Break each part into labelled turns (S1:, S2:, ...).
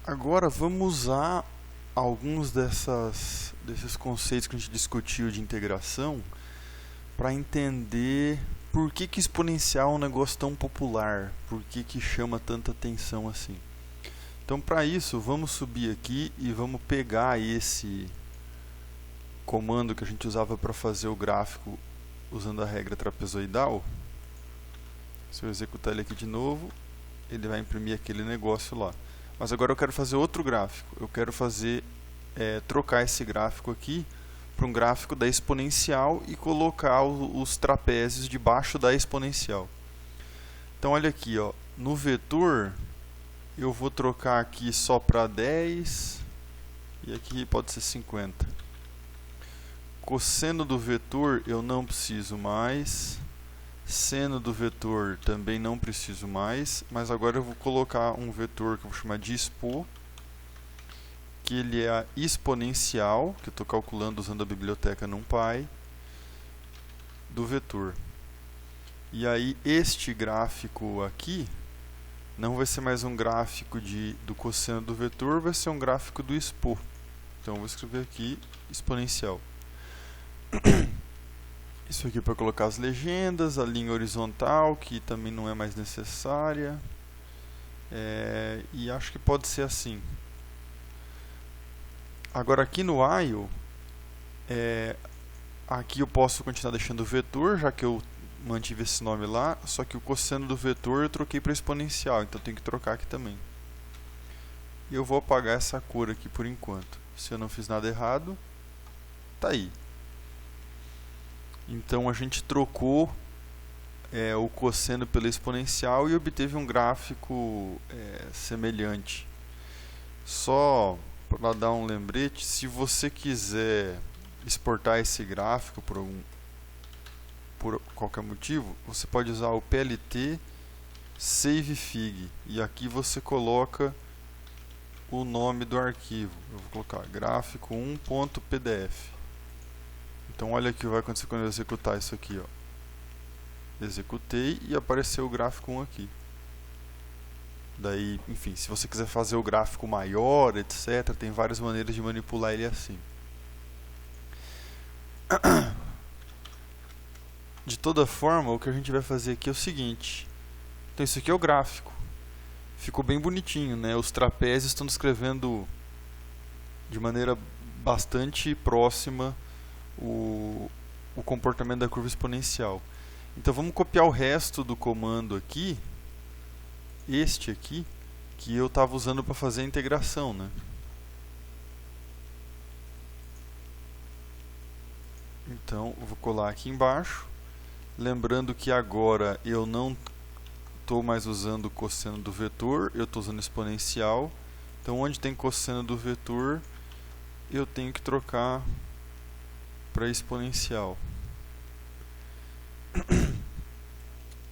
S1: Agora vamos usar alguns desses conceitos que a gente discutiu de integração para entender por que exponencial é um negócio tão popular, por que chama tanta atenção assim. Então, para isso, vamos subir aqui e vamos pegar esse comando que a gente usava para fazer o gráfico usando a regra trapezoidal. Se eu executar ele aqui de novo, ele vai imprimir aquele negócio lá. Mas agora eu quero fazer outro gráfico. Eu quero trocar esse gráfico aqui para um gráfico da exponencial e colocar os trapézios debaixo da exponencial. Então olha aqui, ó, no vetor eu vou trocar aqui só para 10 e aqui pode ser 50. Cosseno do vetor eu não preciso mais. Seno do vetor também não preciso mais, mas agora eu vou colocar um vetor que eu vou chamar de expo, que ele é a exponencial, que eu estou calculando usando a biblioteca NumPy, do vetor. E aí este gráfico aqui não vai ser mais um gráfico do cosseno do vetor, vai ser um gráfico do expo. Então eu vou escrever aqui exponencial. Isso aqui para colocar as legendas, a linha horizontal, que também não é mais necessária. E acho que pode ser assim. Agora aqui no while, aqui eu posso continuar deixando o vetor, já que eu mantive esse nome lá, só que o cosseno do vetor eu troquei para exponencial, então eu tenho que trocar aqui também. E eu vou apagar essa cor aqui por enquanto. Se eu não fiz nada errado, tá aí. Então a gente trocou o cosseno pela exponencial e obteve um gráfico semelhante. Só para dar um lembrete, se você quiser exportar esse gráfico por qualquer motivo, você pode usar o PLT savefig e aqui você coloca o nome do arquivo. Eu vou colocar gráfico 1.pdf. Então olha o que vai acontecer quando eu executar isso aqui, ó. Executei e apareceu o gráfico 1 aqui. Daí, enfim, se você quiser fazer o gráfico maior, etc, tem várias maneiras de manipular ele assim. De toda forma, o que a gente vai fazer aqui é o seguinte. Então isso aqui é o gráfico. Ficou bem bonitinho, né? Os trapézios estão descrevendo de maneira bastante próxima o comportamento da curva exponencial. Então vamos copiar o resto do comando aqui, este aqui, que eu estava usando para fazer a integração, né? Então eu vou colar aqui embaixo, lembrando que agora eu não estou mais usando o cosseno do vetor, eu estou usando exponencial. Então onde tem cosseno do vetor, eu tenho que trocar para exponencial.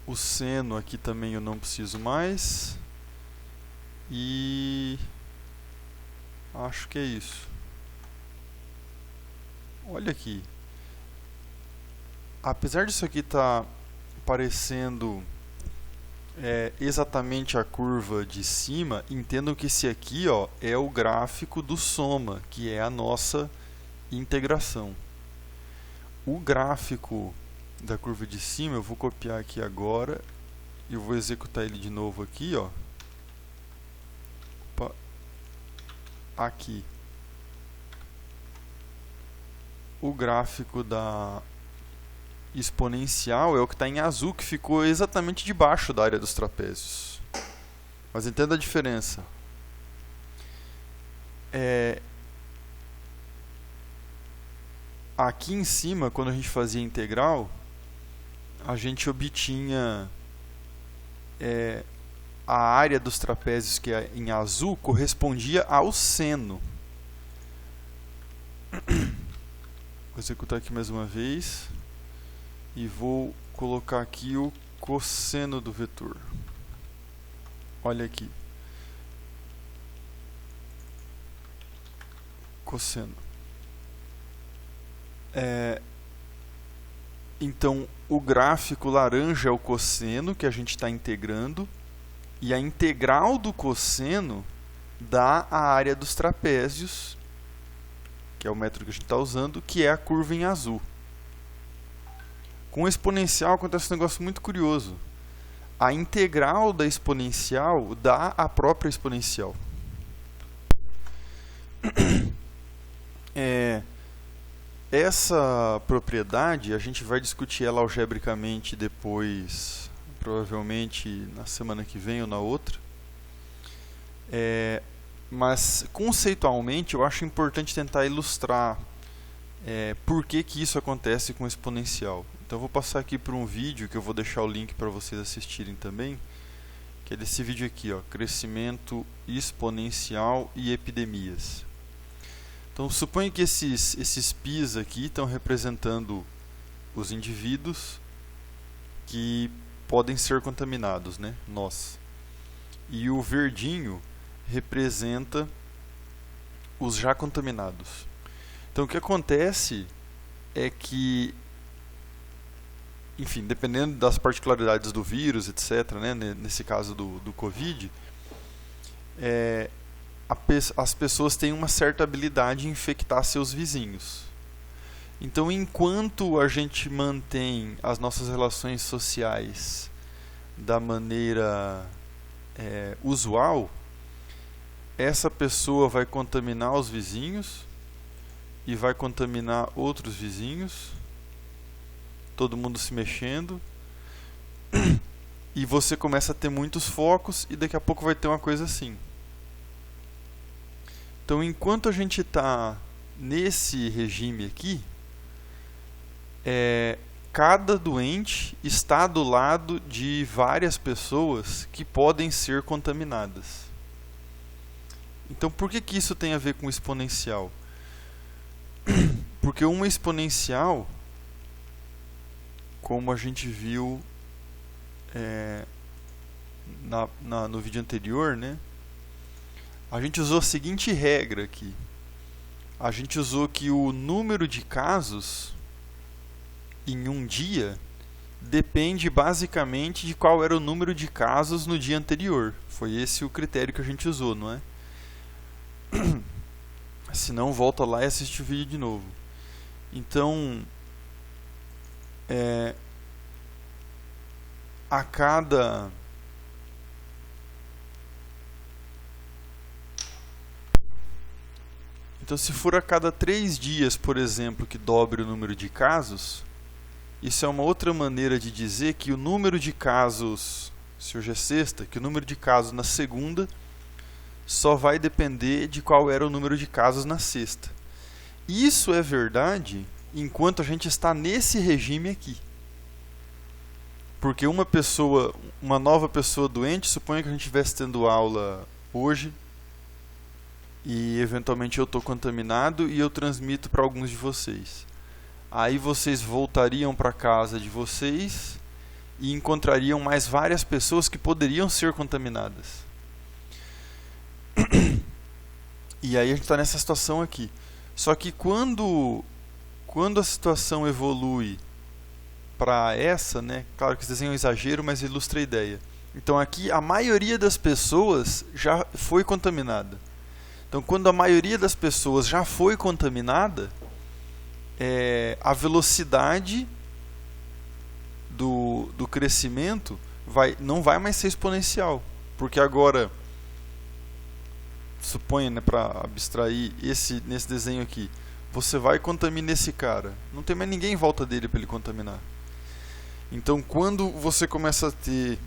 S1: O seno aqui também eu não preciso mais. E acho que é isso. Olha aqui. Apesar disso aqui estar parecendo exatamente a curva de cima, entendam que esse aqui, ó, é o gráfico do soma, que é a nossa integração. O gráfico da curva de cima eu vou copiar aqui agora e eu vou executar ele de novo aqui, ó. Opa. Aqui. O gráfico da exponencial é o que está em azul, que ficou exatamente debaixo da área dos trapézios. Mas entenda a diferença. Aqui em cima, quando a gente fazia integral, a gente obtinha a área dos trapézios, que é em azul, correspondia ao seno. Vou executar aqui mais uma vez e vou colocar aqui o cosseno do vetor. Olha aqui. Cosseno. Então, o gráfico laranja é o cosseno que a gente está integrando, e a integral do cosseno dá a área dos trapézios, que é o método que a gente está usando, que é a curva em azul. Com o exponencial acontece um negócio muito curioso. A integral da exponencial dá a própria exponencial. Essa propriedade a gente vai discutir ela algebricamente depois, provavelmente na semana que vem ou na outra. Mas conceitualmente eu acho importante tentar ilustrar por que isso acontece com o exponencial. Então eu vou passar aqui por um vídeo que eu vou deixar o link para vocês assistirem também, que é desse vídeo aqui, ó, crescimento exponencial e epidemias. Então suponha que esses pis aqui estão representando os indivíduos que podem ser contaminados, né? Nós. E o verdinho representa os já contaminados. Então o que acontece é que, enfim, dependendo das particularidades do vírus, etc., né, nesse caso do Covid, as pessoas têm uma certa habilidade em infectar seus vizinhos. Então, enquanto a gente mantém as nossas relações sociais da maneira usual, essa pessoa vai contaminar os vizinhos e vai contaminar outros vizinhos, todo mundo se mexendo, e você começa a ter muitos focos e daqui a pouco vai ter uma coisa assim. Então, enquanto a gente está nesse regime aqui, cada doente está do lado de várias pessoas que podem ser contaminadas. Então, por que isso tem a ver com exponencial? Porque uma exponencial, como a gente viu no vídeo anterior, né? A gente usou a seguinte regra aqui. A gente usou que o número de casos em um dia depende basicamente de qual era o número de casos no dia anterior. Foi esse o critério que a gente usou, não é? Se não, volta lá e assiste o vídeo de novo. Então, a cada Então, se for a cada 3 dias, por exemplo, que dobre o número de casos, isso é uma outra maneira de dizer que o número de casos, se hoje é sexta, que o número de casos na segunda só vai depender de qual era o número de casos na sexta. Isso é verdade enquanto a gente está nesse regime aqui. Porque uma nova pessoa doente, suponha que a gente estivesse tendo aula hoje, e eventualmente eu estou contaminado e eu transmito para alguns de vocês. Aí vocês voltariam para casa de vocês e encontrariam mais várias pessoas que poderiam ser contaminadas. E aí a gente está nessa situação aqui. Só que quando a situação evolui para essa, né? Claro que esse desenho é um exagero, mas ilustra a ideia. Então aqui a maioria das pessoas já foi contaminada. Então, quando a maioria das pessoas já foi contaminada, a velocidade do crescimento não vai mais ser exponencial. Porque agora, suponha, né, para abstrair nesse desenho aqui, você vai contaminar esse cara. Não tem mais ninguém em volta dele para ele contaminar. Então, quando você começa a ter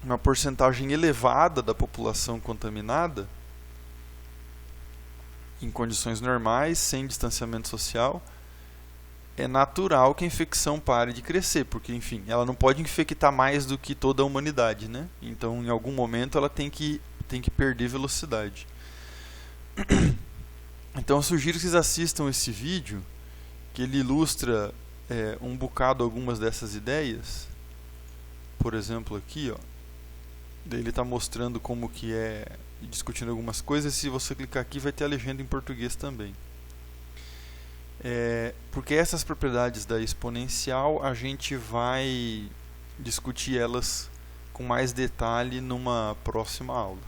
S1: uma porcentagem elevada da população contaminada, em condições normais, sem distanciamento social, é natural que a infecção pare de crescer, porque, enfim, ela não pode infectar mais do que toda a humanidade, né? Então, em algum momento, ela tem que perder velocidade. Então, eu sugiro que vocês assistam esse vídeo, que ele ilustra um bocado algumas dessas ideias. Por exemplo, aqui, ó, ele está mostrando como que discutindo algumas coisas. Se você clicar aqui vai ter a legenda em português também. Porque essas propriedades da exponencial a gente vai discutir elas com mais detalhe numa próxima aula.